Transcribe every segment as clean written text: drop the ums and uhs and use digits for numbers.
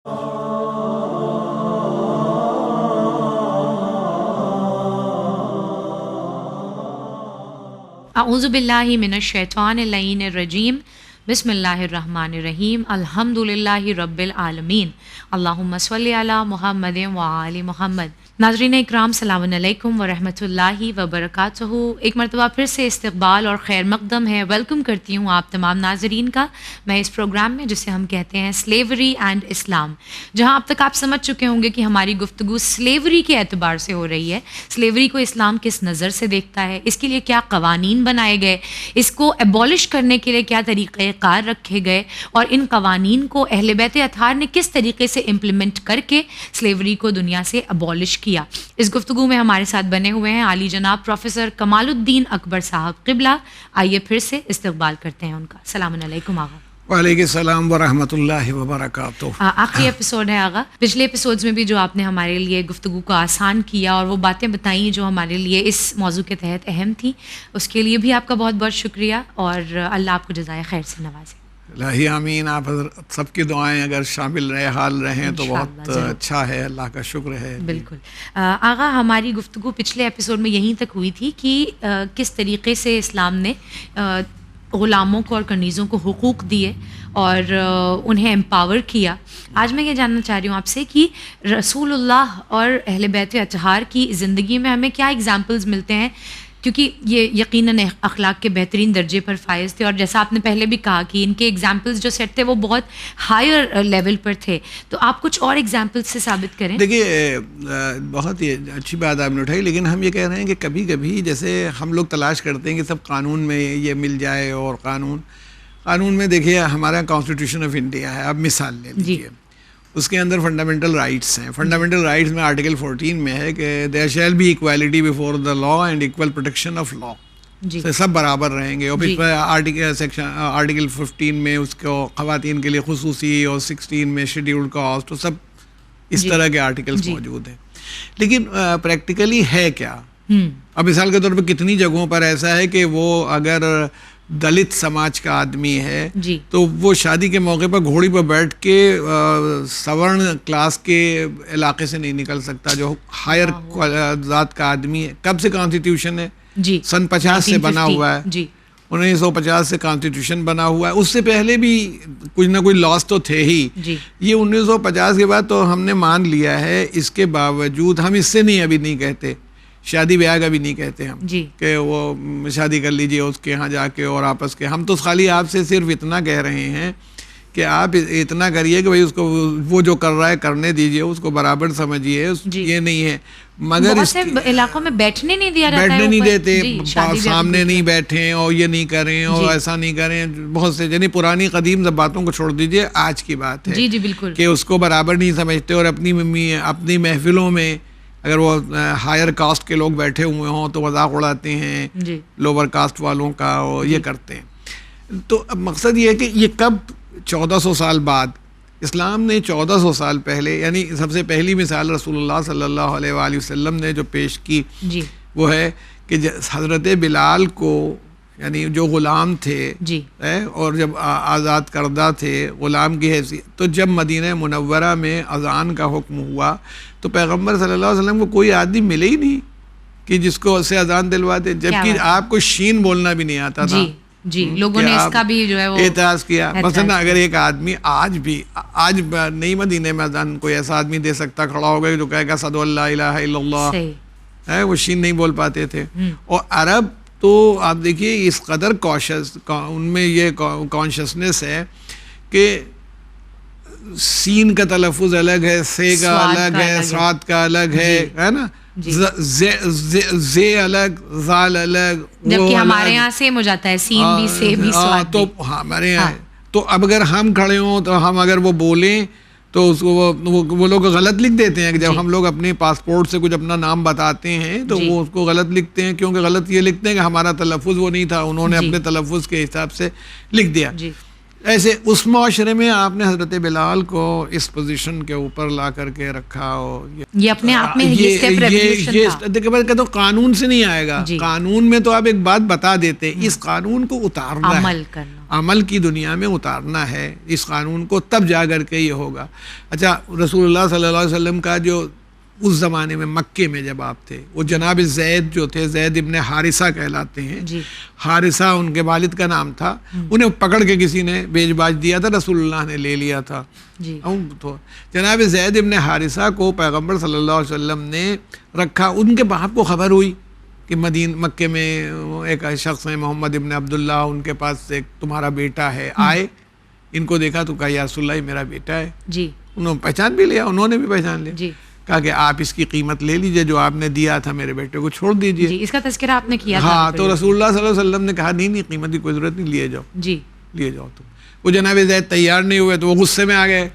اعوذ باللہ من الشیطان اللعین الرجیم بسم اللہ الرحمن الرحیم الحمد للہ رب العالمین اللہم صلی علی محمد وآل محمد۔ ناظرین اکرام، السلام علیکم ورحمۃ اللہ وبرکاتہ۔ ایک مرتبہ پھر سے استقبال اور خیر مقدم ہے، ویلکم کرتی ہوں آپ تمام ناظرین کا میں اس پروگرام میں جسے ہم کہتے ہیں سلیوری اینڈ اسلام، جہاں اب تک آپ سمجھ چکے ہوں گے کہ ہماری گفتگو سلیوری کے اعتبار سے ہو رہی ہے۔ سلیوری کو اسلام کس نظر سے دیکھتا ہے، اس کے لیے کیا قوانین بنائے گئے، اس کو ایبولش کرنے کے لیے کیا طریقہ کار رکھے گئے، اور ان قوانین کو اہل بیت اطہار نے کس طریقے سے امپلیمنٹ کر کے سلیوری کو دنیا سے ایبولش کیا۔ اس گفتگو میں ہمارے ساتھ بنے ہوئے ہیں عالی جناب پروفیسر کمال الدین اکبر صاحب قبلہ۔ آئیے پھر سے استقبال کرتے ہیں ان کا۔ السلام علیکم آغا۔ وعلیکم السلام ورحمۃ اللہ وبرکاتہ۔ آخری ایپیسوڈ ہے آغا۔ پچھلے ایپیسوڈز میں بھی جو آپ نے ہمارے لیے گفتگو کو آسان کیا اور وہ باتیں بتائیں جو ہمارے لیے اس موضوع کے تحت اہم تھیں، اس کے لیے بھی آپ کا بہت بہت شکریہ، اور اللہ آپ کو جزائے خیر سے نوازے۔ الہی آمین۔ آپ حضرت سب کی دعائیں اگر شامل حال رہیں تو بہت اچھا ہے، اللہ کا شکر ہے۔ بالکل آغا، ہماری گفتگو پچھلے ایپیسوڈ میں یہیں تک ہوئی تھی کہ کس طریقے سے اسلام نے غلاموں کو اور کنیزوں کو حقوق دیے اور انہیں امپاور کیا۔ آج میں یہ جاننا چاہ رہی ہوں آپ سے کہ رسول اللہ اور اہل بیت اطہار کی زندگی میں ہمیں کیا ایگزامپلز ملتے ہیں، کیونکہ یہ یقیناً اخلاق کے بہترین درجے پر فائز تھے، اور جیسا آپ نے پہلے بھی کہا کہ ان کے ایگزامپلز جو سیٹ تھے وہ بہت ہائر لیول پر تھے، تو آپ کچھ اور ایگزامپلز سے ثابت کریں۔ دیکھیے، بہت ہی اچھی بات آپ نے اٹھائی، لیکن ہم یہ کہہ رہے ہیں کہ کبھی کبھی جیسے ہم لوگ تلاش کرتے ہیں کہ سب قانون میں یہ مل جائے، اور قانون میں دیکھیے ہمارا کانسٹیٹیوشن آف انڈیا ہے، اب مثال لے لیجیے، اس کے اندر فنڈامنٹل رائٹس ہیں۔ فنڈامنٹل رائٹس میں آرٹیکل 14 میں ہے کہ there shall be equality before the law and equal protection of law, سب برابر رہیں گے۔ اور پھر آرٹیکل 15 میں اس کو خواتین کے لیے خصوصی، اور 16 میں شیڈیولڈ کاسٹ، سب اس طرح کے آرٹیکلس موجود ہیں۔ لیکن پریکٹیکلی ہے کیا؟ اب مثال کے طور پہ کتنی جگہوں پر ایسا ہے کہ وہ اگر دلت سماج کا آدمی ہے تو وہ شادی کے موقع پر گھوڑی پر بیٹھ کے سورن کلاس کے علاقے سے نہیں نکل سکتا، جو ہائر ذات کا آدمی ہے۔ کب سے کانسٹیٹیوشن ہے؟ سن 50 سے بنا ہوا ہے، 1950 سے کانسٹیٹیوشن بنا ہوا ہے۔ اس سے پہلے بھی کچھ نہ کچھ لاس تو تھے ہی۔ یہ 1950 کے بعد تو ہم نے مان لیا ہے، اس کے باوجود ہم اس سے ابھی نہیں کہتے، شادی بیاہ کا بھی نہیں کہتے ہم کہ وہ شادی کر لیجئے اس کے ہاں جا کے اور آپس کے۔ ہم تو خالی آپ سے صرف اتنا کہہ رہے ہیں کہ آپ اتنا کریے کہ بھائی اس کو وہ جو کر رہا ہے کرنے دیجئے، اس کو برابر سمجھیے۔ یہ نہیں ہے، مگر بہت سے علاقوں میں بیٹھنے نہیں دیا جاتا ہے، بیٹھنے نہیں دیتے، سامنے نہیں بیٹھیں اور یہ نہیں کریں اور ایسا نہیں کریں، بہت سے یعنی پرانی قدیم باتوں کو چھوڑ دیجئے، آج کی بات ہے بالکل کہ اس کو برابر نہیں سمجھتے، اور اپنی محفلوں میں اگر وہ ہائر کاسٹ کے لوگ بیٹھے ہوئے ہوں تو مذاق اڑاتے ہیں لوور کاسٹ والوں کا، اور یہ کرتے ہیں۔ تو اب مقصد یہ ہے کہ یہ کب 1400 سال بعد اسلام نے 1400 سال پہلے، یعنی سب سے پہلی مثال رسول اللہ صلی اللہ علیہ وآلہ وسلم نے جو پیش کی وہ ہے کہ حضرت بلال کو، یعنی جو غلام تھے اور جب آزاد کردہ تھے غلام کی حیثیت، تو جب مدینہ منورہ میں اذان کا حکم ہوا تو پیغمبر صلی اللہ علیہ وسلم کو کوئی آدمی ملے ہی نہیں کہ جس کو اسے اذان دلواتے، جبکہ آپ کو شین بولنا بھی نہیں آتا تھا۔ لوگوں نے اس کا بھی جو ہے وہ اعتراض کیا۔ مثلا اگر ایک آدمی آج نئی مدینہ میں اذان کوئی ایسا آدمی دے سکتا، کھڑا ہو گیا جو کہے گا اشہد ان لا الہ الا اللہ، وہ شین نہیں بول پاتے تھے۔ اور عرب تو آپ دیکھیے اس قدر ان میں یہ کانشسنس ہے کہ سین کا تلفظ الگ ہے، سے کا الگ ہے، صاد کا الگ ہے نا، زے الگ، زال الگ، جبکہ ہمارے یہاں سیم ہو جاتا ہے، سین بھی سے بھی صاد بھی۔ تو ہمارے یہاں تو اب اگر ہم کھڑے ہوں تو ہم اگر وہ بولیں تو اس کو وہ لوگ غلط لکھ دیتے ہیں کہ جب ہم لوگ اپنے پاسپورٹ سے کچھ اپنا نام بتاتے ہیں تو وہ اس کو غلط لکھتے ہیں، کیونکہ غلط یہ لکھتے ہیں کہ ہمارا تلفظ وہ نہیں تھا، انہوں نے اپنے تلفظ کے حساب سے لکھ دیا۔ ایسے اس معاشرے میں آپ نے حضرت بلال کو اس پوزیشن کے اوپر لا کر کے رکھا ہو. یہ اپنے آپ میں یہ اسٹیپ ریولیوشن تھا. دیکھیں کہ تو قانون سے نہیں آئے گا, قانون میں تو آپ ایک بات بتا دیتے, اس قانون کو اتارنا عمل کرنا, عمل کی دنیا میں اتارنا ہے اس قانون کو, تب جا کر کے یہ ہوگا. اچھا, رسول اللہ صلی اللہ علیہ وسلم کا جو اس زمانے میں مکے میں جب آپ تھے, وہ جناب زید جو تھے, زید ابن حارثہ کہلاتے ہیں, حارثہ ان کے والد کا نام تھا, انہیں پکڑ کے کسی نے بیچ باچ دیا تھا, رسول اللہ نے لے لیا تھا. تو جناب زید ابن حارثہ کو پیغمبر صلی اللہ علیہ وسلم نے رکھا. ان کے باپ کو خبر ہوئی کہ مکے میں ایک شخص ہے محمد ابن عبداللہ, ان کے پاس ایک تمہارا بیٹا ہے. آئے, ان کو دیکھا تو کہا یا رسول اللہ, میرا بیٹا ہے. انہوں نے پہچان بھی لیا, انہوں نے بھی پہچان لیا. کہا کہ آپ اس کی قیمت لے لیجئے, جو آپ نے دیا تھا میرے بیٹے کو چھوڑ دیجئے. اس کا تذکرہ آپ نے کیا تھا. ہاں, تو رسول اللہ صلی اللہ علیہ وسلم نے کہا نہیں قیمت کی کوئی ضرورت نہیں, لیے جاؤ, لیے جاؤ. تو وہ جناب زید تیار نہیں ہوئے, تو وہ غصے میں آ گئے,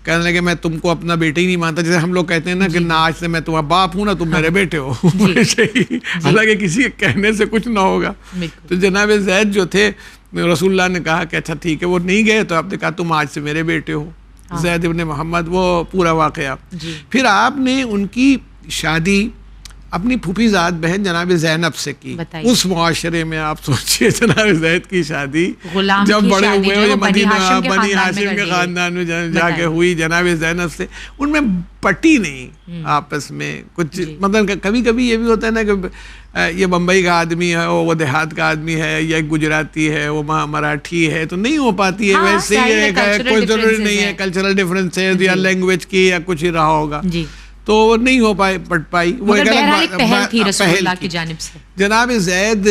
کہنے لگے میں تم کو اپنا بیٹا ہی نہیں مانتا. جیسے ہم لوگ کہتے ہیں نا کہ نہ آج سے میں تمہارا باپ ہوں, نہ تم میرے بیٹے ہو. حالانکہ کسی کے کہنے سے کچھ نہ ہوگا. تو جناب زید جو تھے, رسول اللہ نے کہا کہ اچھا ٹھیک ہے, وہ نہیں گئے, تو آپ نے کہا تم آج سے میرے بیٹے ہو, زید ابن محمد. وہ پورا واقعہ. پھر آپ نے ان کی شادی اپنی پھوپھی زاد بہن جناب زینب سے کی. اس معاشرے میں آپ سوچئے جناب زید کی شادی جب بڑے ہوئے مدینہ بنی ہاشم کے خاندان میں جا کے ہوئی جناب زینب سے, ان میں پٹی نہیں آپس میں کچھ. مطلب کبھی کبھی یہ بھی ہوتا ہے نا کہ یہ بمبئی کا آدمی ہے, وہ دیہات کا آدمی ہے, یا گجراتی ہے, وہ مراٹھی ہے, تو نہیں ہو پاتی ہے. ویسے ہی کوئی ضروری نہیں ہے کلچرل ڈفرینس ہے یا لینگویج کی یا کچھ ہی رہا ہوگا, تو نہیں ہو پٹ پائی. وہ ایک پہل تھی رسول اللہ کی جانب سے. جناب زید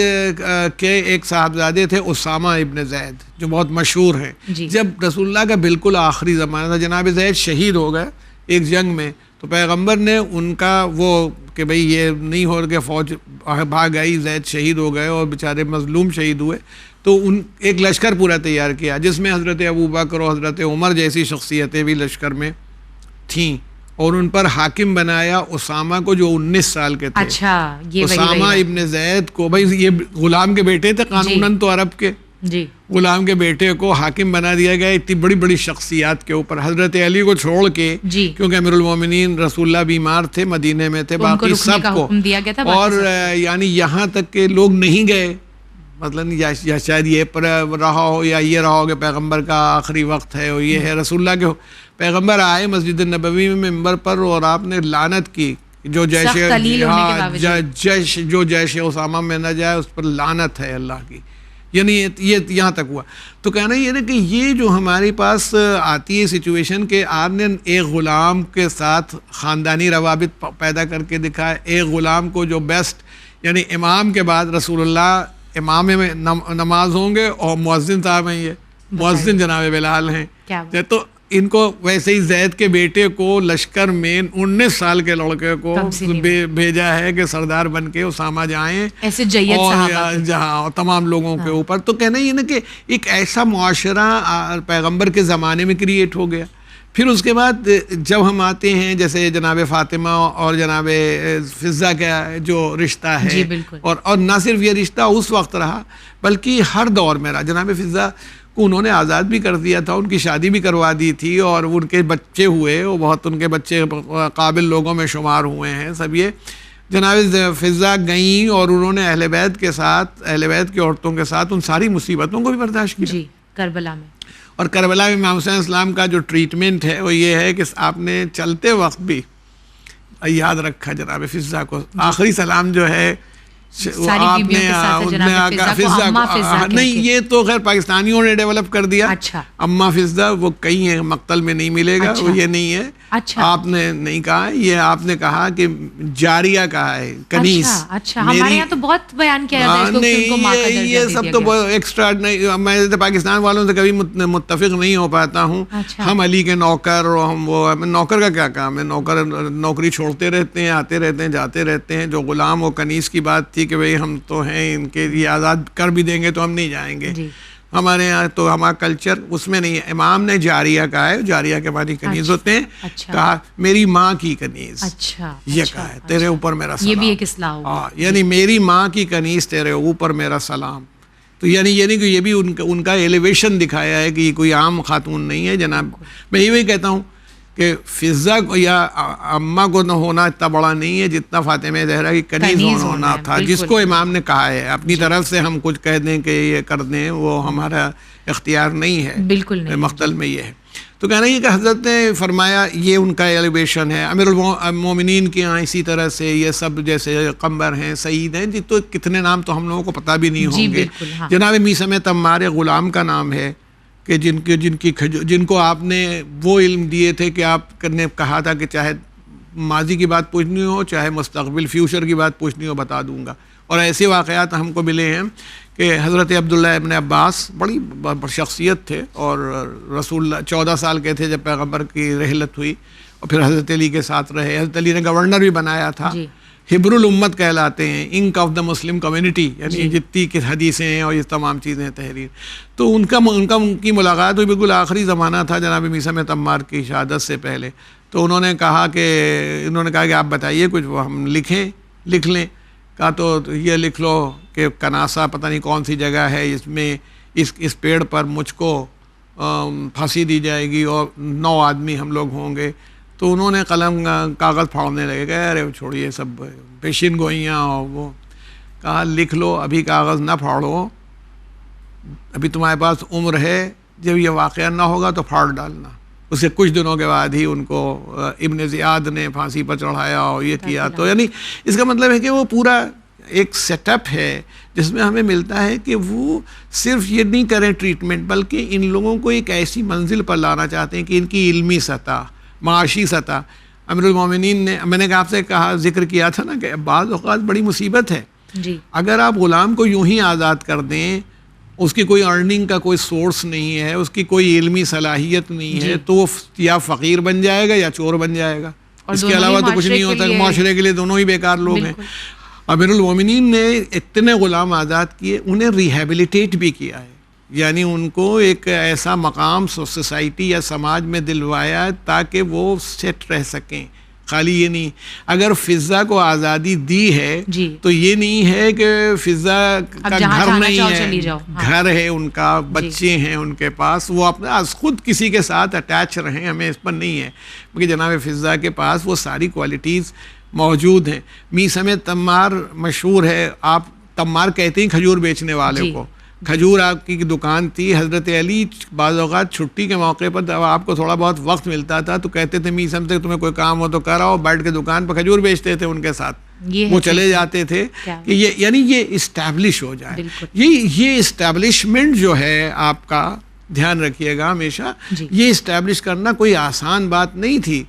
کے ایک صاحبزادے تھے اسامہ ابن زید, جو بہت مشہور ہیں. جب رسول اللہ کا بالکل آخری زمانہ تھا, جناب زید شہید ہو گئے ایک جنگ میں, تو پیغمبر نے ان کا وہ کہ بھئی یہ نہیں ہو گیا, فوج بھاگ آئی, زید شہید ہو گئے اور بیچارے مظلوم شہید ہوئے, تو ان ایک لشکر پورا تیار کیا, جس میں حضرت ابوبکر اور حضرت عمر جیسی شخصیتیں بھی لشکر میں تھیں, اور ان پر حاکم بنایا اسامہ کو, جو 19 سال کے تھے. اچھا, اسامہ ابن زید کو, بھائی یہ غلام کے بیٹے تھے قانوناً تو عرب کے, غلام کے بیٹے کو حاکم بنا دیا گیا اتنی بڑی بڑی شخصیات کے اوپر. حضرت علی کو چھوڑ کے, کیونکہ امیر المومنین رسول اللہ بیمار تھے, مدینے میں تھے, باقی سب کو. اور یعنی یہاں تک کہ لوگ نہیں گئے, مطلب یا شاید یہ رہا ہو یا یہ رہا ہو کہ پیغمبر کا آخری وقت ہے, اور یہ ہے رسول اللہ کے. پیغمبر آئے مسجد نبوی میں ممبر پر, اور آپ نے لعنت کی, جو جیش اسامہ میں نہ جائے اس پر لعنت ہے اللہ کی. یعنی یہ یہاں تک ہوا. تو کہنا یہ نا کہ یہ جو ہمارے پاس آتی ہے سچویشن کہ آپ نے ایک غلام کے ساتھ خاندانی روابط پیدا کر کے دکھائے, ایک غلام کو جو بیسٹ, یعنی امام کے بعد رسول اللہ امام میں نماز ہوں گے, اور مؤذن صاحب ہیں, یہ مؤذن جناب بلال ہیں. تو ان کو ویسے ہی زید کے بیٹے کو لشکر میں 19 سال کے لڑکے کو بھیجا ہے کہ سردار بن کے اسامہ جائیں, اور جہاں تمام لوگوں کے اوپر. تو کہنا یہ نا کہ ایک ایسا معاشرہ پیغمبر کے زمانے میں کریٹ ہو گیا. پھر اس کے بعد جب ہم آتے ہیں جیسے جناب فاطمہ اور جناب فضہ کا جو رشتہ ہے, اور نہ صرف یہ رشتہ اس وقت رہا بلکہ ہر دور میں رہا. جناب فضہ کو انہوں نے آزاد بھی کر دیا تھا, ان کی شادی بھی کروا دی تھی, اور ان کے بچے ہوئے, وہ بہت ان کے بچے قابل لوگوں میں شمار ہوئے ہیں سب. یہ جناب فضہ گئیں اور انہوں نے اہل بیت کے ساتھ, اہل بیت کی عورتوں کے ساتھ ان ساری مصیبتوں کو بھی برداشت کیا. کربلا میں, اور کربلا میں امام حسین اسلام کا جو ٹریٹمنٹ ہے وہ یہ ہے کہ آپ نے چلتے وقت بھی یاد رکھا جناب فضہ کو. آخری سلام جو ہے آپ نے فضہ کو, نہیں یہ تو خیر پاکستانیوں نے ڈیولپ کر دیا. اما فضہ وہ کہیں ہیں, مقتل میں نہیں ملے گا, وہ یہ نہیں ہے. آپ نے نہیں کہا, یہ آپ نے کہا کہ جاریہ کہا ہے, کنیز. ہمارے یہاں تو بہت بیان کیا جاتا ہے, یہ سب تو ایکسٹرا نہیں. میں پاکستان والوں سے کبھی متفق نہیں ہو پاتا ہوں. ہم علی کے نوکر, اور ہم وہ نوکر کا کیا کام ہے, نوکر نوکری چھوڑتے رہتے ہیں, آتے رہتے ہیں, جاتے رہتے ہیں. جو غلام و کنیز کی بات تھی کہ بھئی ہم تو ہیں, ان کے لیے آزاد کر بھی دیں گے تو ہم نہیں جائیں گے. ہمارے یہاں تو ہمارا کلچر اس میں نہیں ہے. امام نے جاریہ کہا ہے, جاریہ کے معنی کنیز ہوتے ہیں. کہا میری ماں کی کنیز, یہ کہا ہے, تیرے اوپر میرا سلام. یہ بھی ایک اصلاح ہوگا, یعنی میری ماں کی کنیز تیرے اوپر میرا سلام. تو یعنی کہ یہ بھی ان کا ایلیویشن دکھایا ہے کہ یہ کوئی عام خاتون نہیں ہے جناب. میں یہی کہتا ہوں کہ فضہ کو یا اماں کو نہ ہونا اتنا بڑا نہیں ہے جتنا فاطمہ زہرا کی کنیز ہونا تھا, جس کو امام نے کہا ہے. اپنی طرف سے ہم کچھ کہہ دیں کہ یہ کر دیں, وہ ہمارا اختیار نہیں ہے, بالکل نہیں. مقتل میں یہ ہے. تو کہنا یہ کہ حضرت نے فرمایا یہ ان کا ایلیویشن ہے. امیر المومنین کے یہاں اسی طرح سے یہ سب جیسے قمبر ہیں, سعید ہیں, تو کتنے نام تو ہم لوگوں کو پتہ بھی نہیں ہوں گے. جناب میثم تمار غلام کا نام ہے کہ جن کو آپ نے وہ علم دیے تھے کہ آپ نے کہا تھا کہ چاہے ماضی کی بات پوچھنی ہو چاہے مستقبل فیوچر کی بات پوچھنی ہو بتا دوں گا. اور ایسے واقعات ہم کو ملے ہیں کہ حضرت عبداللہ ابن عباس بڑی شخصیت تھے, اور رسول اللہ 14 سال کے تھے جب پیغمبر کی رحلت ہوئی, اور پھر حضرت علی کے ساتھ رہے. حضرت علی نے گورنر بھی بنایا تھا. حبر الامت کہلاتے ہیں, انک آف دا مسلم کمیونٹی, یعنی جتنی کی حدیثیں ہیں اور یہ تمام چیزیں تحریر. تو ان کی ملاقات ہوئی, بالکل آخری زمانہ تھا جناب میثم تمار کی شہادت سے پہلے. تو انہوں نے کہا کہ آپ بتائیے کچھ, وہ ہم لکھ لیں. کہا تو یہ لکھ لو کہ کناسا پتہ نہیں کون سی جگہ ہے, اس میں اس پیڑ پر مجھ کو پھانسی دی جائے گی اور 9 آدمی ہم لوگ ہوں گے. تو انہوں نے قلم کاغذ پھاڑنے لگے, کہ ارے چھوڑیے سب پیشین گوئیاں, اور وہ کہا لکھ لو, ابھی کاغذ نہ پھاڑو, ابھی تمہارے پاس عمر ہے, جب یہ واقعہ نہ ہوگا تو پھاڑ ڈالنا. اس سے کچھ دنوں کے بعد ہی ان کو ابن زیاد نے پھانسی پر چڑھایا اور یہ کیا. تو یعنی اس کا مطلب ہے کہ وہ پورا ایک سیٹ اپ ہے جس میں ہمیں ملتا ہے کہ وہ صرف یہ نہیں کریں ٹریٹمنٹ, بلکہ ان لوگوں کو ایک ایسی منزل پر لانا چاہتے ہیں کہ ان کی علمی سطح, معاشی سطح. امیر المومنین نے, میں نے آپ سے ذکر کیا تھا نا کہ بعض اوقات بڑی مصیبت ہے جی. اگر آپ غلام کو یوں ہی آزاد کر دیں, اس کی کوئی ارننگ کا کوئی سورس نہیں ہے, اس کی کوئی علمی صلاحیت نہیں ہے, تو وہ یا فقیر بن جائے گا یا چور بن جائے گا. اس کے علاوہ تو کچھ نہیں ہوتا. معاشرے کے لیے دونوں ہی بیکار لوگ ہیں. امیر المومنین نے اتنے غلام آزاد کیے, انہیں ریہیبلیٹیٹ بھی کیا ہے, یعنی ان کو ایک ایسا مقام سوسائٹی یا سماج میں دلوایا تاکہ وہ سیٹ رہ سکیں. خالی یہ نہیں, اگر فضا کو آزادی دی ہے تو یہ نہیں ہے کہ فضا کا گھر نہیں ہے, گھر ہے ان کا, بچے ہیں ان کے پاس, وہ اپنا خود کسی کے ساتھ اٹیچ رہیں, ہمیں اس پر نہیں ہے. کیونکہ جناب فضا کے پاس وہ ساری کوالٹیز موجود ہیں. میثم تمار مشہور ہے, آپ تمار کہتے ہیں کھجور بیچنے والے کو. کھجور آپ کی دکان تھی. حضرت علی بعض اوقات چھٹی کے موقع پر جب آپ کو تھوڑا بہت وقت ملتا تھا تو کہتے تھے میثم سے تمہیں کوئی کام ہو تو کراؤ, بیٹھ کے دکان پر کھجور بیچتے تھے ان کے ساتھ, وہ چلے جاتے تھے. کہ یہ یعنی یہ اسٹیبلش ہو جائے. یہ اسٹیبلشمنٹ جو ہے, آپ کا دھیان رکھیے گا ہمیشہ, یہ اسٹیبلش کرنا کوئی آسان بات نہیں تھی.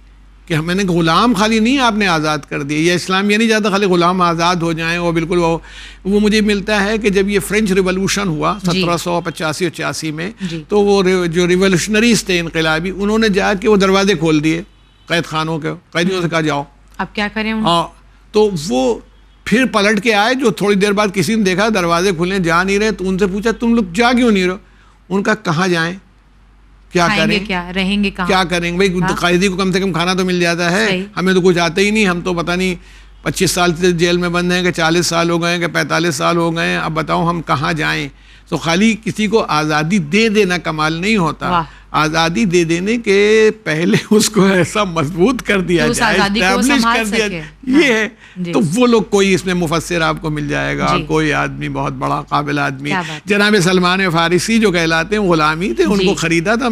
کہ میں نے غلام خالی نہیں آپ نے آزاد کر دیے, یہ اسلام یہ نہیں چاہتا خالی غلام آزاد ہو جائیں. اور بالکل وہ مجھے ملتا ہے کہ جب یہ فرینچ ریولوشن ہوا 1785-86 میں, تو وہ جو ریولوشنریز تھے انقلابی, انہوں نے جا کے وہ دروازے کھول دیے قید خانوں کے, قیدیوں سے کہا جاؤ اب کیا کریں. ہاں, تو وہ پھر پلٹ کے آئے. جو تھوڑی دیر بعد کسی نے دیکھا دروازے کھلے جا نہیں رہے, تو ان سے پوچھا تم لوگ جا کیوں نہیں رہو. ان کا کہاں جائیں, کیا کریں, کیا رہیں گے, کیا کریں گے. بھائی قیدی کو کم سے کم کھانا تو مل جاتا ہے, ہمیں تو کچھ آتا ہی نہیں. ہم تو پتہ نہیں 25 سال سے جیل میں بند ہیں کہ 40 سال ہو گئے ہیں کہ 45 سال ہو گئے ہیں, اب بتاؤ ہم کہاں جائیں. تو خالی کسی کو آزادی دے دینا کمال نہیں ہوتا, آزادی دے دینے کے پہلے اس کو ایسا مضبوط کر دیا جائے, اسٹیبلش کر دیا جائے. یہ ہے تو وہ لوگ, کوئی اس میں مفسر آپ کو مل جائے گا, کوئی آدمی بہت بڑا قابل آدمی. جناب سلمان فارسی جو کہلاتے ہیں غلامی تھے, ان کو خریدا تھا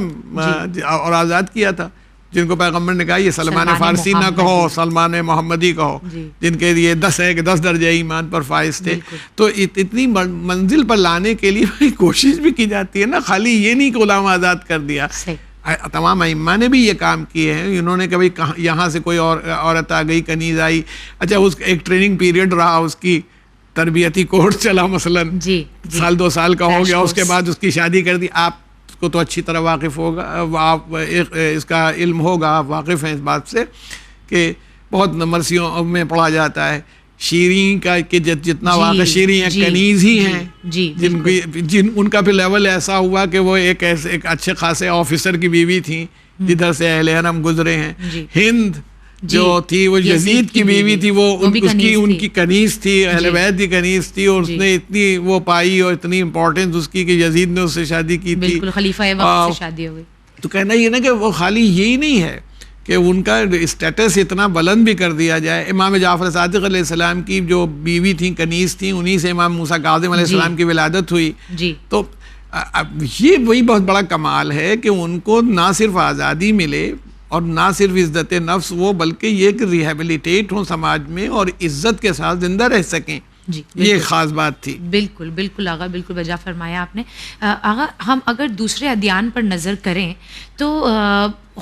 اور آزاد کیا تھا. جن کو پیغمبر نے کہا یہ سلمان فارسی نہ کہو, سلمان محمدی کہو, جن کے یہ 10 درجہ ایمان پر فائز تھے. تو اتنی منزل پر لانے کے لیے کوشش بھی کی جاتی ہے نا, خالی یہ نہیں کہ غلام آزاد کر دیا. تمام ائمہ نے بھی یہ کام کیے ہیں. انہوں نے کبھی یہاں سے کوئی عورت آ گئی, کنیز آئی, اچھا اس ایک ٹریننگ پیریڈ رہا, اس کی تربیتی کورس چلا مثلاً, سال 2 سال کا ہو گیا, اس کے بعد اس کی شادی کر دی. آپ کو تو اچھی طرح واقف ہوگا, آپ اس کا علم ہوگا, آپ واقف ہیں اس بات سے کہ بہت مرثیوں میں پڑھا جاتا ہے شیریں کا کہ جتنا واقع شیریں کنیز ہی ہیں, جن ان کا پھر لیول ایسا ہوا کہ وہ ایک اچھے خاصے آفیسر کی بیوی تھیں جدھر سے اہل حرم گزرے ہیں. ہند جو تھی وہ یزید کی بیوی تھی، وہ ان کی کنیز تھی، اہل بیت کی کنیز تھی، اور اس نے اتنی وہ پائی اور اتنی امپورٹنس اس کی کہ یزید نے اس سے شادی کی تھی، بالکل خلیفہ وقت سے شادی ہو گئی. تو کہنا یہ نا کہ وہ خالی یہی نہیں ہے کہ ان کا اسٹیٹس اتنا بلند بھی کر دیا جائے. امام جعفر صادق علیہ السلام کی جو بیوی تھیں، کنیز تھیں، انہی سے امام موسیٰ کاظم علیہ السلام کی ولادت ہوئی. تو یہ وہی بہت بڑا کمال ہے کہ ان کو نہ صرف آزادی ملے اور نہ صرف عزت نفس وہ، بلکہ یہ کہ ریہیبلیٹیٹ ہوں سماج میں اور عزت کے ساتھ زندہ رہ سکیں. یہ خاص بات تھی. بالکل بالکل آغا، بالکل بجا فرمایا آپ نے. آغا ہم اگر دوسرے ادیان پر نظر کریں تو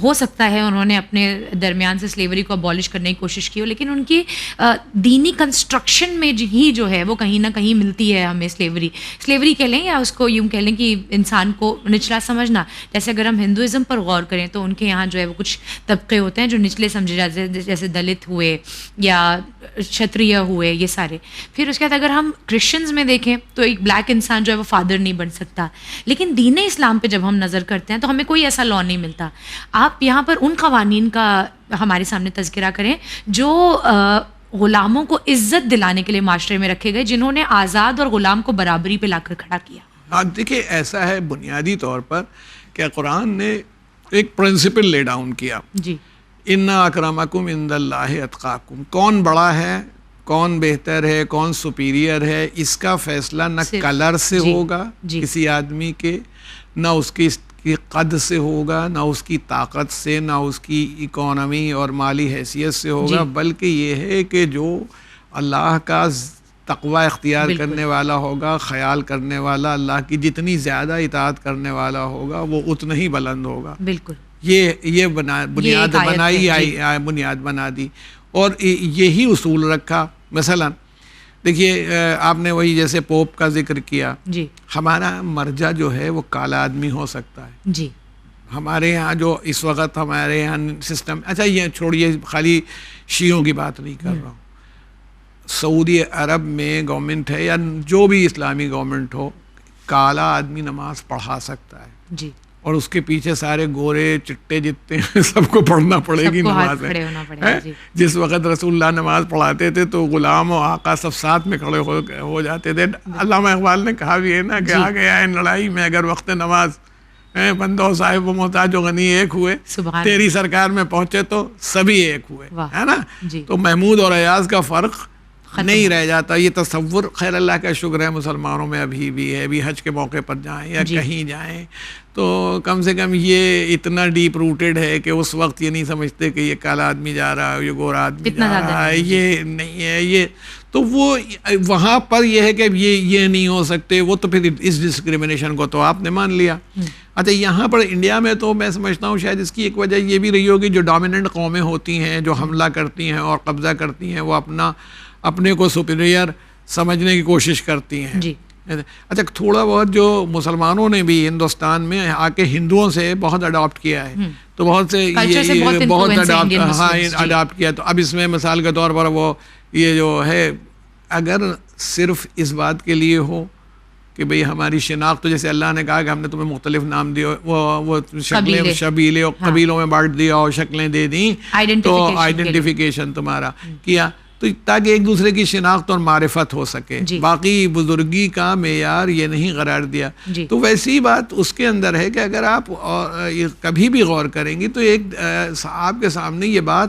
ہو سکتا ہے انہوں نے اپنے درمیان سے سلیوری کو ابالش کرنے کی کوشش کی ہو، لیکن ان کی دینی کنسٹرکشن میں ہی جو ہے وہ کہیں نہ کہیں ملتی ہے ہمیں سلیوری کہہ لیں یا اس کو یوں کہہ لیں کہ انسان کو نچلا سمجھنا. جیسے اگر ہم ہندوازم پر غور کریں تو ان کے یہاں جو ہے وہ کچھ طبقے ہوتے ہیں جو نچلے سمجھے جاتے ہیں، جیسے دلت ہوئے یا چھتریہ ہوئے، یہ سارے. پھر اس کے بعد اگر ہم کرسچنز میں دیکھیں تو ایک بلیک انسان جو ہے وہ فادر نہیں بن سکتا. لیکن دین اسلام پہ جب ہم نظر کرتے ہیں تو ہمیں کوئی ایسا لا نہیں ملتا. آپ یہاں پر ان قوانین کا ہمارے سامنے تذکرہ کریں جو غلاموں کو عزت دلانے کے لیے معاشرے میں رکھے گئے، جنہوں نے آزاد اور غلام کو برابری پہ لا کر کھڑا کیا. ہاں دیکھیے، ایسا ہے بنیادی طور پر کہ قرآن نے ایک پرنسپل لے ڈاؤن کیا. جی. ان اکرمکم عند اللہ اتقاکم. کون بڑا ہے، کون بہتر ہے، کون سپیریئر ہے، اس کا فیصلہ نہ کلر سے ہوگا کسی آدمی کے، نہ اس کی قد سے ہوگا، نہ اس کی طاقت سے، نہ اس کی اکانومی اور مالی حیثیت سے ہوگا، بلکہ یہ ہے کہ جو اللہ کا تقوی اختیار کرنے والا ہوگا، خیال کرنے والا، اللہ کی جتنی زیادہ اطاعت کرنے والا ہوگا وہ اتنا ہی بلند ہوگا. بالکل یہ بنیاد بنا دی اور یہی اصول رکھا. مثلا دیکھیے، آپ نے وہی جیسے پوپ کا ذکر کیا، ہمارا مرجع جو ہے وہ کالا آدمی ہو سکتا ہے. جی. ہمارے ہاں جو اس وقت ہمارے یہاں سسٹم، اچھا یہ چھوڑیے، خالی شیعوں کی بات نہیں کر رہا ہوں. سعودی عرب میں گورنمنٹ ہے یا جو بھی اسلامی گورنمنٹ ہو، کالا آدمی نماز پڑھا سکتا ہے. جی. اور اس کے پیچھے سارے گورے چٹے جتنے ہیں سب کو پڑھنا پڑے گی نماز. جس وقت رسول اللہ نماز پڑھاتے تھے تو غلام و آقا سب ساتھ میں کھڑے ہو جاتے تھے. علامہ اقبال نے کہا بھی ہے نا کہ آ گیا ہے لڑائی میں اگر وقت نماز، بندہ و صاحب و محتاج و غنی ایک ہوئے، تیری سرکار میں پہنچے تو سبھی ایک ہوئے، ہے نا. تو محمود اور ایاز کا فرق نہیں رہ جاتا. یہ تصور خیر اللہ کا شکر ہے مسلمانوں میں ابھی بھی ہے. ابھی حج کے موقع پر جائیں یا کہیں جائیں تو کم سے کم یہ اتنا ڈیپ روٹیڈ ہے کہ اس وقت یہ نہیں سمجھتے کہ یہ کالا آدمی جا رہا ہے، یہ گورا آدمی جا رہا ہے، یہ نہیں ہے. یہ تو وہ وہاں پر یہ ہے کہ یہ نہیں ہو سکتے، وہ تو پھر اس ڈسکریمنیشن کو تو آپ نے مان لیا. اچھا یہاں پر انڈیا میں تو میں سمجھتا ہوں شاید اس کی ایک وجہ یہ بھی رہی ہوگی، جو ڈومیننٹ قومیں ہوتی ہیں جو حملہ کرتی ہیں اور قبضہ کرتی ہیں، وہ اپنے کو سپیریئر سمجھنے کی کوشش کرتی ہیں. جی. اچھا تھوڑا بہت جو مسلمانوں نے بھی ہندوستان میں آ کے ہندوؤں سے بہت اڈاپٹ کیا ہے، تو بہت سے بہت اڈاپٹ کیا. تو اب اس میں مثال کے طور پر وہ یہ جو ہے، اگر صرف اس بات کے لیے ہو کہ بھئی ہماری شناخت، تو جیسے اللہ نے کہا کہ ہم نے تمہیں مختلف نام دیے، وہ شکلیں شبیلے اور قبیلوں میں بانٹ دیا اور شکلیں دے دیں، تو آئیڈینٹیفیکیشن تمہارا کیا، تو تاکہ ایک دوسرے کی شناخت اور معرفت ہو سکے. باقی بزرگی کا معیار یہ نہیں قرار دیا. تو ویسی بات اس کے اندر ہے کہ اگر آپ کبھی بھی غور کریں گی تو ایک آپ کے سامنے یہ بات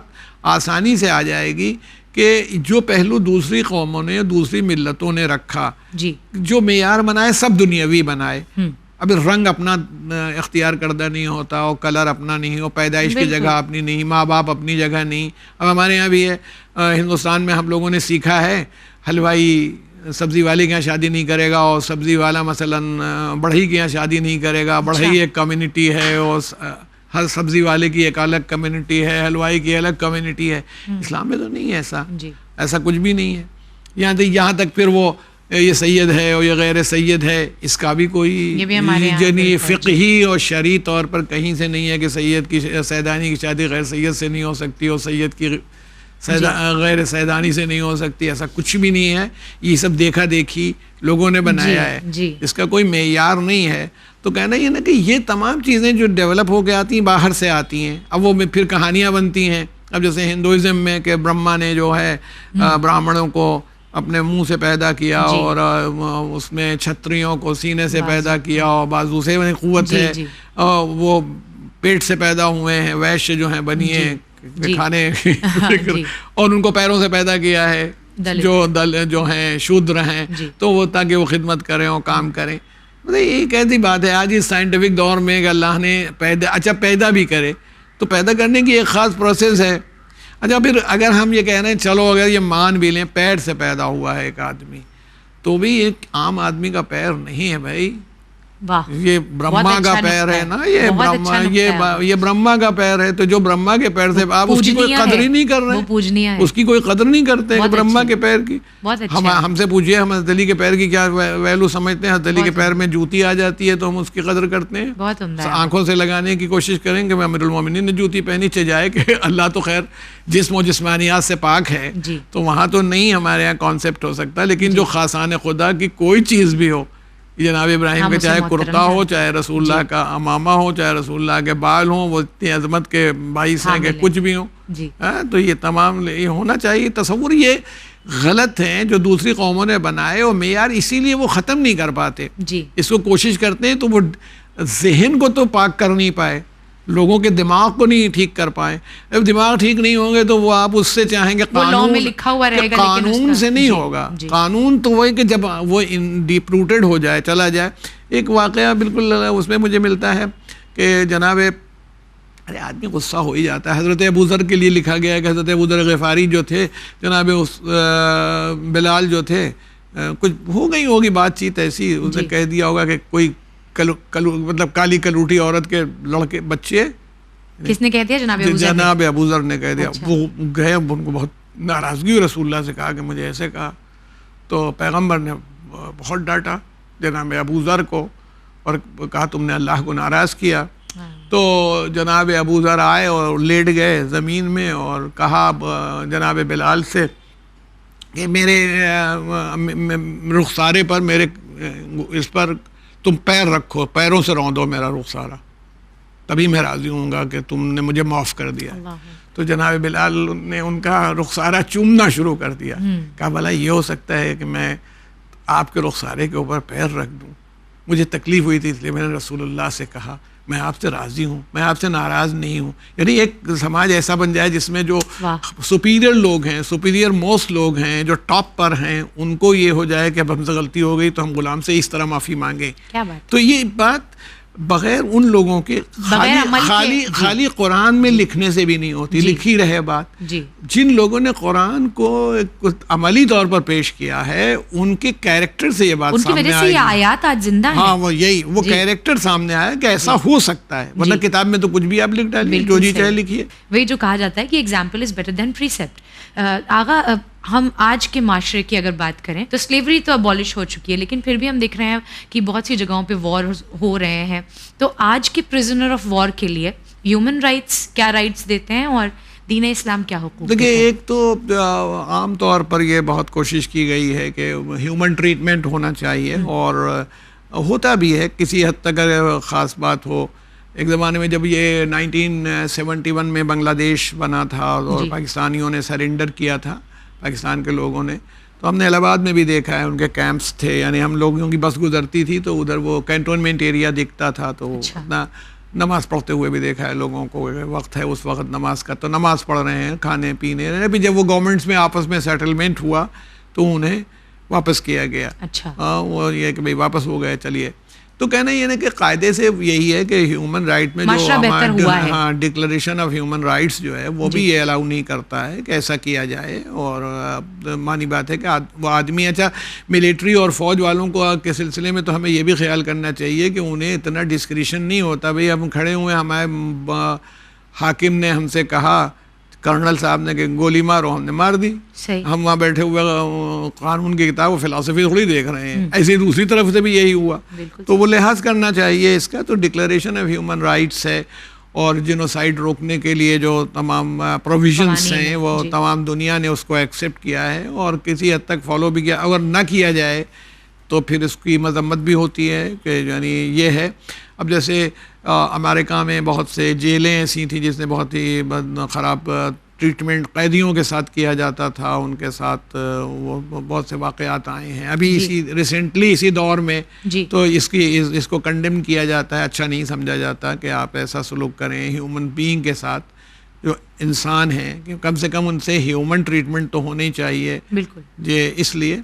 آسانی سے آ جائے گی کہ جو پہلو دوسری قوموں نے، دوسری ملتوں نے رکھا، جو معیار بنائے سب دنیاوی بنائے. اب رنگ اپنا اختیار کردہ نہیں ہوتا، اور کلر اپنا نہیں ہو، پیدائش کی جگہ اپنی نہیں، ماں باپ اپنی جگہ نہیں. اب ہمارے یہاں بھی ہے، ہندوستان میں ہم لوگوں نے سیکھا ہے حلوائی سبزی والے کے یہاں شادی نہیں کرے گا، اور سبزی والا مثلاً بڑھئی کے یہاں شادی نہیں کرے گا. بڑھئی ایک کمیونٹی ہے اور ہر سبزی والے کی ایک الگ کمیونٹی ہے، حلوائی کی الگ کمیونٹی ہے. اسلام میں تو نہیں ہے ایسا کچھ بھی نہیں ہے. یہاں تک پھر وہ یہ سید ہے اور یہ غیر سید ہے، اس کا بھی کوئی یعنی فقہی اور شرعی طور پر کہیں سے نہیں ہے کہ سید کی سیدانی کی شادی غیر سید سے نہیں ہو سکتی اور سید کی غیر سیدانی سے نہیں ہو سکتی. ایسا کچھ بھی نہیں ہے. یہ سب دیکھا دیکھی لوگوں نے بنایا ہے، اس کا کوئی معیار نہیں ہے. تو کہنا یہ نا کہ یہ تمام چیزیں جو ڈیولپ ہو کے آتی ہیں باہر سے آتی ہیں، اب وہ پھر کہانیاں بنتی ہیں اب جیسے ہندوازم میں کہ برہما نے جو ہے براہمنوں کو اپنے منہ سے پیدا کیا اور اس میں چھتریوں کو سینے سے پیدا کیا اور بازو سے قوت ہے، وہ پیٹ سے پیدا ہوئے ہیں، ویشیہ جو ہیں بنی ہیں کھانے اور ان کو پیروں سے پیدا کیا ہے جو ہیں شودر ہیں، تو وہ تاکہ وہ خدمت کریں اور کام کریں. یہ ایک ایسی بات ہے آج اس سائنٹیفک دور میں کہ اللہ نے پیدا بھی کرے تو پیدا کرنے کی ایک خاص پروسیس ہے. اچھا پھر اگر ہم یہ کہہ رہے ہیں چلو اگر یہ مان بھی لیں پیر سے پیدا ہوا ہے ایک آدمی، تو بھی ایک عام آدمی کا پیر نہیں ہے بھائی، یہ برہما کا پیر ہے نا، یہ برہما کا پیر ہے. تو جو برہما کے پیر سے آپ اس کی کوئی قدر ہی نہیں کر رہے، اس کی کوئی قدر نہیں کرتے ہیں برہما کے پیر کی. ہم سے پوچھئے ہم حضرت علی کے پیر کی کیا ویلو سمجھتے ہیں؟ حضرت علی کے پیر میں جوتی آ جاتی ہے تو ہم اس کی قدر کرتے ہیں، آنکھوں سے لگانے کی کوشش کریں کہ امیر المومنین نے جوتی پہنی چجائے کہ اللہ تو خیر جسم و جسمانیات سے پاک ہے، تو وہاں تو نہیں ہمارے یہاں کانسیپٹ ہو سکتا. لیکن جو خاصان خدا کی کوئی چیز بھی ہو، جناب ابراہیم کے چاہے کرتا ہو، چاہے رسول اللہ کا امامہ ہو، چاہے رسول اللہ کے بال ہوں، وہ اتنی عظمت کے باعث ہیں کہ کچھ بھی ہوں، تو یہ تمام یہ ہونا چاہیے. تصور یہ غلط ہیں جو دوسری قوموں نے بنائے اور معیار اسی لیے وہ ختم نہیں کر پاتے. اس کو کوشش کرتے ہیں تو وہ ذہن کو تو پاک کر نہیں پائے، لوگوں کے دماغ کو نہیں ٹھیک کر پائے. اب دماغ ٹھیک نہیں ہوں گے تو وہ آپ اس سے چاہیں گے قانون سے نہیں ہوگا. قانون تو وہی کہ جب وہ ڈیپ روٹڈ ہو جائے، چلا جائے. ایک واقعہ بالکل اس میں مجھے ملتا ہے کہ جناب ارے آدمی غصہ ہو ہی جاتا ہے. حضرت ابو ذر کے لیے لکھا گیا ہے کہ حضرت ابو ذر غفاری جو تھے، جناب بلال جو تھے، کچھ ہو گئی ہوگی بات چیت ایسی، اس نے کہہ دیا ہوگا کہ کوئی مطلب کالی کلوٹی عورت کے لڑکے بچے. کس نے کہہ دیا؟ جناب ابو ذر نے کہہ دیا. وہ گئے، ان کو بہت ناراضگی ہوئی، رسول اللہ سے کہا کہ مجھے ایسے کہا. تو پیغمبر نے بہت ڈانٹا جناب ابو ذر کو اور کہا تم نے اللہ کو ناراض کیا. تو جناب ابو ذر آئے اور لیٹ گئے زمین میں اور کہا جناب بلال سے کہ میرے رخسارے پر، میرے اس پر تم پیر رکھو، پیروں سے روندو میرا رخسارہ، تبھی میں راضی ہوں گا کہ تم نے مجھے معاف کر دیا. تو جناب بلال نے ان کا رخسارہ چومنا شروع کر دیا. کہا بھلا یہ ہو سکتا ہے کہ میں آپ کے رخسارے کے اوپر پیر رکھ دوں؟ مجھے تکلیف ہوئی تھی اس لیے میں نے رسول اللہ سے کہا میں آپ سے راضی ہوں، میں آپ سے ناراض نہیں ہوں. یعنی ایک سماج ایسا بن جائے جس میں جو سپیریئر لوگ ہیں، سپیریئر موسٹ لوگ ہیں، جو ٹاپ پر ہیں، ان کو یہ ہو جائے کہ اب ہم سے غلطی ہو گئی تو ہم غلام سے اس طرح معافی مانگیں. تو یہ بات بغیر ان لوگوں کے خالی قرآن میں لکھنے سے بھی نہیں ہوتی. لکھی رہے بات. جن لوگوں نے قرآن کو عملی طور پر پیش کیا ہے ان کے کیریکٹر سے یہ بات سامنے آئی. آیات آج زندہ ہیں. ہاں وہ یہی وہ کیریکٹر سامنے آیا کہ ایسا ہو سکتا ہے، ورنہ کتاب میں تو کچھ بھی آپ لکھ ڈالیے، جو جی چاہے لکھیے. وہی جو کہا جاتا ہے کہ ایگزامپل از بیٹر دین پریسیپٹ. آغا ہم آج کے معاشرے کی اگر بات کریں تو سلیوری تو ابالش ہو چکی ہے، لیکن پھر بھی ہم دیکھ رہے ہیں کہ بہت سی جگہوں پہ وار ہو رہے ہیں. تو آج کے پرزنر آف وار کے لیے ہیومن رائٹس کیا رائٹس دیتے ہیں اور دین اسلام کیا حقوق؟ دیکھیے ایک تو عام طور پر یہ بہت کوشش کی گئی ہے کہ ہیومن ٹریٹمنٹ ہونا چاہیے، اور ہوتا بھی ہے کسی حد تک. اگر خاص بات ہو، ایک زمانے میں جب یہ 1971 میں بنگلہ دیش بنا تھا اور پاکستانیوں نے سرنڈر کیا تھا، پاکستان کے لوگوں نے، تو ہم نے الہ آباد میں بھی دیکھا ہے ان کے کیمپس تھے. یعنی ہم لوگوں کی بس گزرتی تھی تو ادھر وہ کینٹونمنٹ ایریا دکھتا تھا، تو اپنا نماز پڑھتے ہوئے بھی دیکھا ہے لوگوں کو. وقت ہے اس وقت نماز کا، تو نماز پڑھ رہے ہیں، کھانے پینے. ابھی جب وہ گورنمنٹس میں آپس میں سیٹلمنٹ ہوا تو انہیں واپس کیا گیا. وہ یہ کہ بھائی واپس ہو گئے، چلیے. تو کہنا یہ ہے کہ قاعدے سے یہی ہے کہ ہیومن رائٹ میں جو ہمارا ڈکلریشن آف ہیومن رائٹس جو ہے وہ بھی یہ الاؤ نہیں کرتا ہے کہ ایسا کیا جائے. اور مانی بات ہے کہ وہ آدمی، اچھا ملٹری اور فوج والوں کو کے سلسلے میں تو ہمیں یہ بھی خیال کرنا چاہیے کہ انہیں اتنا ڈسکریشن نہیں ہوتا. بھئی ہم کھڑے ہوئے، ہمارے حاکم نے ہم سے کہا، کرنل صاحب نے کہ گولی مارو، ہم نے مار دی. ہم وہاں بیٹھے ہوئے قانون کی کتاب و فلسفی تھوڑی دیکھ رہے ہیں. ایسے دوسری طرف سے بھی یہی ہوا، تو وہ لحاظ کرنا چاہیے اس کا. تو ڈکلریشن آف ہیومن رائٹس ہے، اور جینوسائیڈ روکنے کے لیے جو تمام پروویژنس ہیں وہ تمام دنیا نے اس کو ایکسیپٹ کیا ہے اور کسی حد تک فالو بھی کیا. اگر نہ کیا جائے تو پھر اس کی مذمت بھی ہوتی ہے کہ یعنی یہ ہے. اب جیسے امریکہ میں بہت سے جیلیں ایسی تھیں جس نے بہت ہی خراب ٹریٹمنٹ قیدیوں کے ساتھ کیا جاتا تھا، ان کے ساتھ وہ بہت سے واقعات آئے ہیں ابھی اسی ریسنٹلی اسی دور میں. تو اس کو کنڈیم کیا جاتا ہے، اچھا نہیں سمجھا جاتا کہ آپ ایسا سلوک کریں ہیومن بینگ کے ساتھ جو انسان ہیں، کہ کم سے کم ان سے ہیومن ٹریٹمنٹ تو ہونی چاہیے. بالکل اس لیے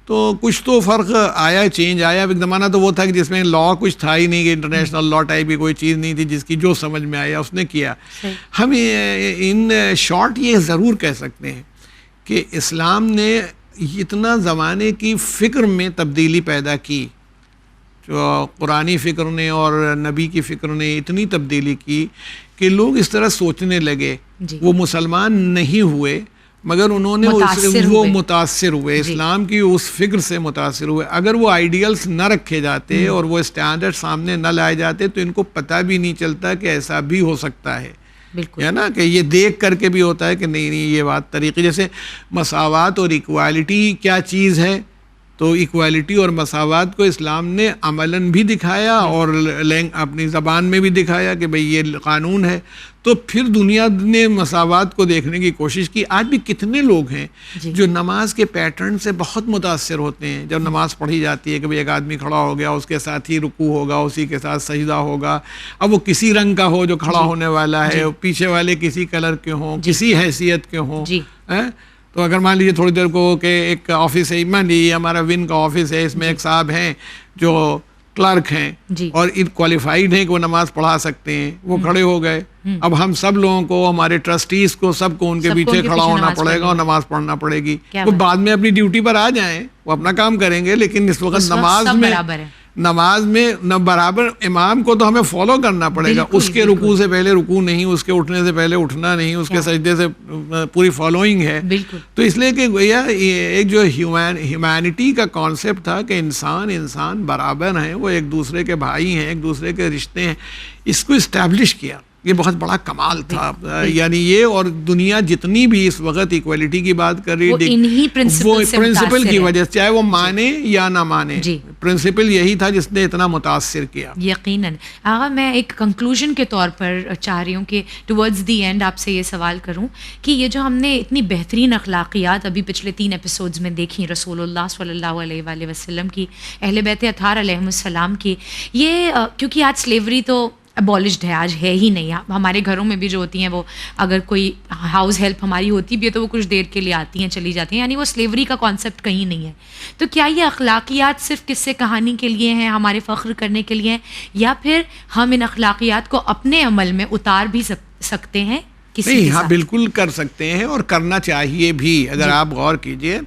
تو کچھ تو فرق آیا، چینج آیا. ایک زمانہ تو وہ تھا کہ جس میں لا کچھ تھا ہی نہیں، کہ انٹرنیشنل لا ٹائپ کی کوئی چیز نہیں تھی، جس کی جو سمجھ میں آیا اس نے کیا. ہم ان شارٹ یہ ضرور کہہ سکتے ہیں کہ اسلام نے اتنا زمانے کی فکر میں تبدیلی پیدا کی، جو قرآنی فکر نے اور نبی کی فکر نے اتنی تبدیلی کی کہ لوگ اس طرح سوچنے لگے. وہ مسلمان نہیں ہوئے مگر انہوں نے وہ متاثر ہوئے، اسلام کی اس فکر سے متاثر ہوئے. اگر وہ آئیڈیلز نہ رکھے جاتے اور وہ اسٹینڈرڈ سامنے نہ لائے جاتے تو ان کو پتہ بھی نہیں چلتا کہ ایسا بھی ہو سکتا ہے. ہے نا، کہ یہ دیکھ کر کے بھی ہوتا ہے کہ نہیں یہ بات طریقے، جیسے مساوات اور ایکوالٹی کیا چیز ہے. تو ایکوالٹی اور مساوات کو اسلام نے عملاً بھی دکھایا اور اپنی زبان میں بھی دکھایا کہ بھئی یہ قانون ہے. تو پھر دنیا نے مساوات کو دیکھنے کی کوشش کی. آج بھی کتنے لوگ ہیں جو نماز کے پیٹرن سے بہت متاثر ہوتے ہیں. جب نماز پڑھی جاتی ہے کہ بھئی ایک آدمی کھڑا ہو گیا، اس کے ساتھ ہی رکوع ہوگا، اسی کے ساتھ سجدہ ہوگا، اب وہ کسی رنگ کا ہو جو کھڑا ہونے والا ہے، پیچھے والے کسی کلر کے ہوں، کسی حیثیت کے ہوں. تو اگر مان لیجیے تھوڑی دیر کو کہ ایک آفس ہے، مان لیجیے ہمارا ون کا آفس ہے، اس میں ایک صاحب ہیں جو کلرک ہیں اور کوالیفائڈ ہیں کہ وہ نماز پڑھا سکتے ہیں، وہ کھڑے ہو گئے. اب ہم سب لوگوں کو، ہمارے ٹرسٹیز کو، سب کو ان کے پیچھے کھڑا ہونا پڑے گا اور نماز پڑھنا پڑے گی. وہ بعد میں اپنی ڈیوٹی پر آ جائیں، وہ اپنا کام کریں گے، لیکن اس وقت نماز میں نہ برابر امام کو تو ہمیں فالو کرنا پڑے گا. اس کے رکوع سے پہلے رکوع نہیں، اس کے اٹھنے سے پہلے اٹھنا نہیں، اس کے سجدے سے پوری فالوئنگ ہے. تو اس لیے کہ ایک جو ہیومینٹی کا کانسیپٹ تھا کہ انسان برابر ہیں، وہ ایک دوسرے کے بھائی ہیں، ایک دوسرے کے رشتے ہیں، اس کو اسٹیبلش کیا. یہ بہت بڑا کمال تھا. یعنی یہ، اور دنیا جتنی بھی اس وقت ایکوالٹی کی بات کر رہی ہے وہ پرنسپل کی وجہ سے، چاہے وہ مانے یا نہ مانے، پرنسپل یہی تھا جس نے اتنا متاثر کیا. یقیناً. آغا میں ایک کنکلوژن کے طور پر چاہ رہی ہوں کہ ٹورڈز دی اینڈ آپ سے یہ سوال کروں کہ یہ جو ہم نے اتنی بہترین اخلاقیات ابھی پچھلے 3 ایپیسوڈز میں دیکھی رسول اللہ صلی اللہ علیہ وآلہ وسلم کی، اہل بیت اطہار علیہم السلام کی، یہ کیونکہ آج سلیوری تو ابالشڈ ہے، آج ہے ہی نہیں. ہمارے گھروں میں بھی جو ہوتی ہیں وہ اگر کوئی ہاؤس ہیلپ ہماری ہوتی بھی ہے تو وہ کچھ دیر کے لیے آتی ہیں چلی جاتی ہیں، یعنی وہ سلیوری کا کانسیپٹ کہیں نہیں ہے. تو کیا یہ اخلاقیات صرف قصے کہانی کے لیے ہیں، ہمارے فخر کرنے کے لیے ہیں، یا پھر ہم ان اخلاقیات کو اپنے عمل میں اتار بھی سکتے ہیں کسی کے ساتھ؟ ہاں بالکل کر سکتے ہیں اور کرنا چاہیے بھی. اگر آپ غور کیجئے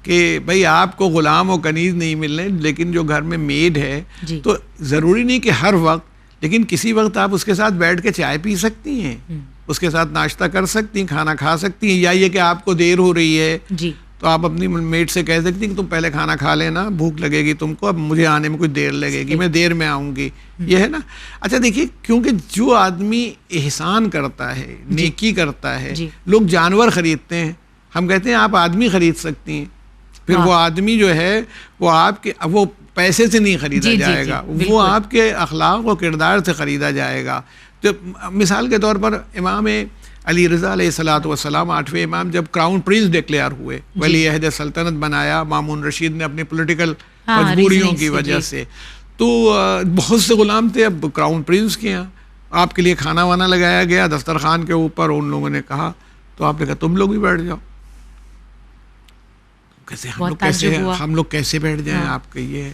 کہ بھئی آپ کو غلام و کنیز نہیں ملنے، لیکن جو گھر میں میڈ ہے تو ضروری نہیں کہ ہر وقت، لیکن کسی وقت آپ اس کے ساتھ بیٹھ کے چائے پی سکتی ہیں، اس کے ساتھ ناشتہ کر سکتی ہیں، کھانا کھا سکتی ہیں. یا یہ کہ آپ کو دیر ہو رہی ہے تو آپ اپنی میٹ سے کہہ سکتی ہیں کہ تم پہلے کھانا کھا لینا، بھوک لگے گی تم کو، اب مجھے آنے میں کچھ دیر لگے گی، میں دیر میں آؤں گی. یہ ہے نا. اچھا دیکھیے، کیونکہ جو آدمی احسان کرتا ہے، نیکی کرتا ہے، لوگ جانور خریدتے ہیں، ہم کہتے ہیں آپ آدمی خرید سکتی ہیں. پھر وہ آدمی جو ہے وہ آپ کے، وہ پیسے سے نہیں خریدا جائے گا، وہ آپ کے اخلاق و کردار سے خریدا جائے گا. تو مثال کے طور پر امام علی رضا علیہ الصلوۃ والسلام 8ویں امام جب کراؤن پرنس ڈکلیئر ہوئے، ولی عہد سلطنت بنایا مامون رشید نے اپنی پولیٹیکل مجبوریوں کی وجہ سے، تو بہت سے غلام تھے. اب کراؤن پرنس کے یہاں آپ کے لیے کھانا وانا لگایا گیا دسترخوان کے اوپر، ان لوگوں نے کہا، تو آپ نے کہا تم لوگ بھی بیٹھ جاؤ. ہم لوگ کیسے بیٹھ جائیں؟ آپ کے یہ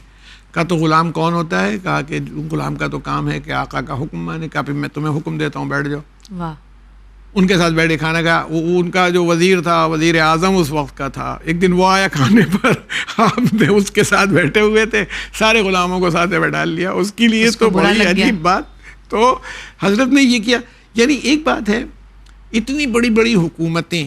کہا تو غلام کون ہوتا ہے؟ کہا کہ غلام کا تو کام ہے کہ آقا کا حکم مانے. کہا پھر میں تمہیں حکم دیتا ہوں، بیٹھ جاؤ. ان کے ساتھ بیٹھے کھانا کھا. ان کا جو وزیر تھا، وزیر اعظم اس وقت کا تھا، ایک دن وہ آیا کھانے پر، آپ نے اس کے ساتھ بیٹھے ہوئے تھے، سارے غلاموں کو ساتھ بیٹھا لیا. اس کے لیے تو بڑی عجیب بات. تو حضرت نے یہ کیا. یعنی ایک بات ہے، اتنی بڑی بڑی حکومتیں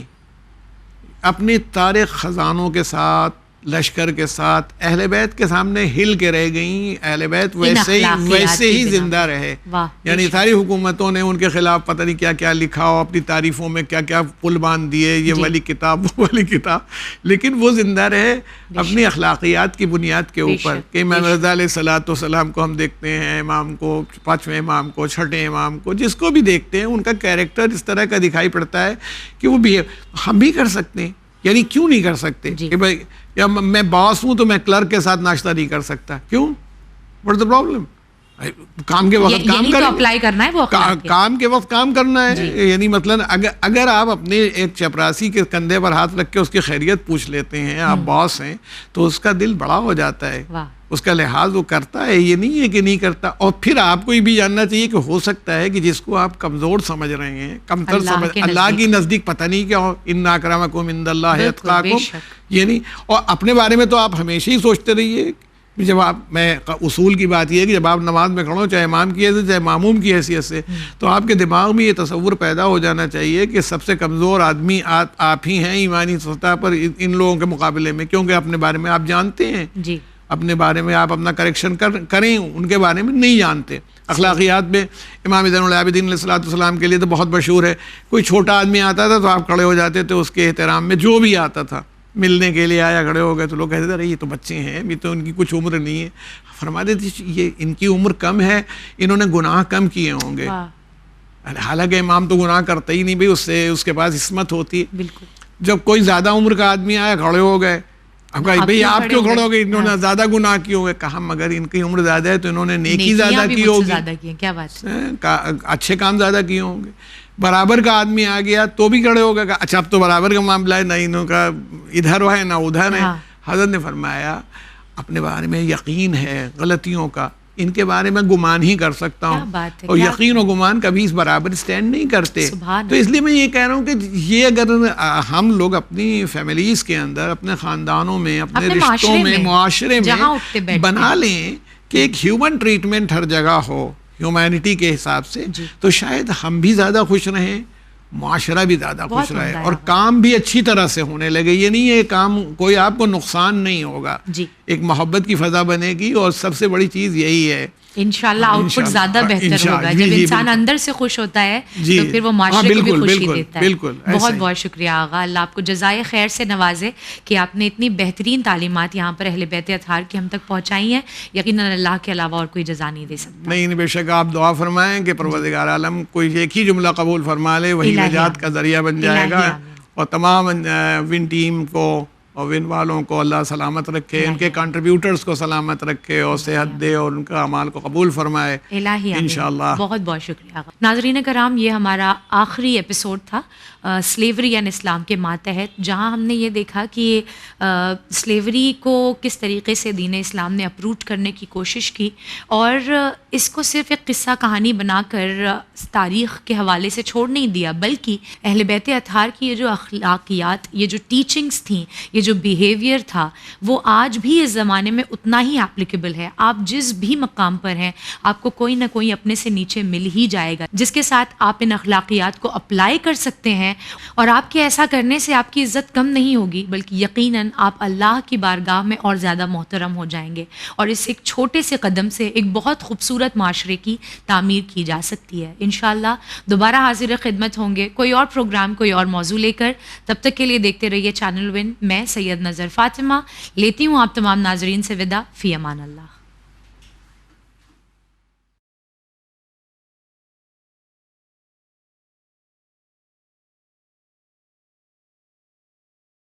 اپنے تارے خزانوں کے ساتھ لشکر کے ساتھ اہل بیت کے سامنے ہل کے رہ گئیں. اہل بیت ویسے ہی زندہ رہے. یعنی ساری حکومتوں نے ان کے خلاف پتہ نہیں کیا کیا لکھا ہو, اپنی تعریفوں میں کیا کیا پل باندھ دیے, یہ والی کتاب وہ والی کتاب, لیکن وہ زندہ رہے اپنی اخلاقیات کی بنیاد کے اوپر. کہ امام رضا علیہ الصلوۃ والسلام کو ہم دیکھتے ہیں, امام کو, پانچویں امام کو, چھٹے امام کو, جس کو بھی دیکھتے ہیں ان کا کیریکٹر اس طرح کا دکھائی پڑتا ہے کہ وہ بھی ہم بھی کر سکتے ہیں. یعنی کیوں نہیں کر سکتے کہ بھائی یا میں باس ہوں تو میں کلرک کے ساتھ ناشتہ نہیں کر سکتا, کیوں؟ What is the problem? کام کے وقت کام کرنا ہے, کام کے وقت کام کرنا ہے. یعنی مثلاً اگر آپ اپنے ایک چپراسی کے کندھے پر ہاتھ رکھ کے اس کی خیریت پوچھ لیتے ہیں, آپ باس ہیں, تو اس کا دل بڑا ہو جاتا ہے, اس کا لحاظ وہ کرتا ہے, یہ نہیں ہے کہ نہیں کرتا. اور پھر آپ کو یہ بھی جاننا چاہیے کہ ہو سکتا ہے کہ جس کو آپ کمزور سمجھ رہے ہیں, کمتر سمجھ, اللہ کی نزدیک پتہ نہیں کیا ہو, ان اکرمکم عند اللہ اتقاکم. یعنی اور اپنے بارے میں تو آپ ہمیشہ ہی سوچتے رہیے. جب آپ, میں اصول کی بات یہ ہے کہ جب آپ نماز میں کھڑے ہو, چاہے امام کی حیثیت چاہے معموم کی حیثیت سے, تو آپ کے دماغ میں یہ تصور پیدا ہو جانا چاہیے کہ سب سے کمزور آدمی آپ ہی ہیں ایمانی سطح پر ان لوگوں کے مقابلے میں, کیونکہ اپنے بارے میں آپ جانتے ہیں, اپنے بارے میں آپ اپنا کریکشن کریں, ان کے بارے میں نہیں جانتے. اخلاقیات میں امام زین العابدین علیہ الصلوۃ والسلام کے لیے تو بہت مشہور ہے, کوئی چھوٹا آدمی آتا تھا تو آپ کھڑے ہو جاتے تھے اس کے احترام میں. جو بھی آتا تھا ملنے کے لیے آیا, کھڑے ہو گئے, تو لوگ کہتے تھے یہ تو بچے ہیں, ابھی تو ان کی کچھ عمر نہیں ہے. فرماتے تھے یہ ان کی عمر کم ہے, انہوں نے گناہ کم کیے ہوں گے. حالانکہ امام تو گناہ کرتا ہی نہیں بھائی, اس کے پاس عصمت ہوتی ہے. جب کوئی زیادہ عمر کا آدمی آیا, کھڑے ہو گئے, اب کہا بھائی آپ کیوں کھڑے ہو گئے, انہوں نے زیادہ گناہ کیے ہوں گے. کہا مگر ان کی عمر زیادہ ہے تو انہوں نے نیکی زیادہ کی ہوگی, اچھے کام زیادہ کیے ہوں گے. برابر کا آدمی آ گیا تو بھی کھڑے ہو گئے, اچھا اب تو برابر کا معاملہ ہے, نہ انہوں کا ادھر ہے نہ ادھر ہے. حضرت نے فرمایا اپنے بارے میں یقین ہے غلطیوں کا, ان کے بارے میں گمان ہی کر سکتا ہوں, اور یقین و گمان کبھی اس برابر سٹینڈ نہیں کرتے. تو اس لیے میں یہ کہہ رہا ہوں کہ یہ اگر ہم لوگ اپنی فیملیز کے اندر, اپنے خاندانوں میں, اپنے رشتوں میں, معاشرے میں بنا لیں کہ ایک ہیومن ٹریٹمنٹ ہر جگہ ہو, ہیومینٹی کے حساب سے, تو شاید ہم بھی زیادہ خوش رہیں, معاشرہ بھی زیادہ خوش رہے, اور کام بھی اچھی طرح سے ہونے لگے. یہ نہیں ہے کام کوئی آپ کو نقصان نہیں ہوگا, ایک محبت کی فضا بنے گی, اور سب سے بڑی چیز یہی ہے انشاءاللہ آؤٹ پٹ زیادہ بہتر ہوگا. جب انسان اندر سے خوش ہوتا ہے تو پھر وہ معاشرے کو بھی خوشی دیتا ہے. بہت بہت شکریہ آغا, اللہ آپ کو جزائے خیر سے نوازے کہ آپ نے اتنی بہترین تعلیمات یہاں پر اہل بیت اطہار کی ہم تک پہنچائی ہیں. یقیناً اللہ کے علاوہ اور کوئی جزا نہیں دے سکتا. نہیں, بے شک آپ دعا فرمائیں کہ پروردگار عالم کوئی ایک ہی جملہ قبول فرما لے, وہی نجات کا ذریعہ بن جائے گا. اور تمام ون ٹیم کو اور ون والوں کو اللہ سلامت رکھے, ان کے کنٹریبیوٹرز کو سلامت رکھے اور صحت دے, اور ان کا اعمال کو قبول فرمائے انشاءاللہ. بہت بہت شکریہ. ناظرین کرام, یہ ہمارا آخری ایپیسوڈ تھا سلیوری اینڈ اسلام کے ماتحت, جہاں ہم نے یہ دیکھا کہ سلیوری کو کس طریقے سے دین اسلام نے اپروٹ کرنے کی کوشش کی, اور اس کو صرف ایک قصہ کہانی بنا کر تاریخ کے حوالے سے چھوڑ نہیں دیا, بلکہ اہل بیت اطہار کی یہ جو اخلاقیات, یہ جو ٹیچنگز تھیں, یہ جو بیہیویئر تھا, وہ آج بھی اس زمانے میں اتنا ہی اپلیکیبل ہے. آپ جس بھی مقام پر ہیں, آپ کو کوئی نہ کوئی اپنے سے نیچے مل ہی جائے گا جس کے ساتھ آپ ان اخلاقیات کو اپلائی کر سکتے ہیں, اور آپ کے ایسا کرنے سے آپ کی عزت کم نہیں ہوگی, بلکہ یقیناً آپ اللہ کی بارگاہ میں اور زیادہ محترم ہو جائیں گے. اور اس ایک چھوٹے سے قدم سے ایک بہت خوبصورت معاشرے کی تعمیر کی جا سکتی ہے. انشاءاللہ دوبارہ حاضر خدمت ہوں گے کوئی اور پروگرام, کوئی اور موضوع لے کر. تب تک کے لیے دیکھتے رہیے چینل ون. میں سید نظر فاطمہ لیتی ہوں آپ تمام ناظرین سے وداع. فی امان اللہ.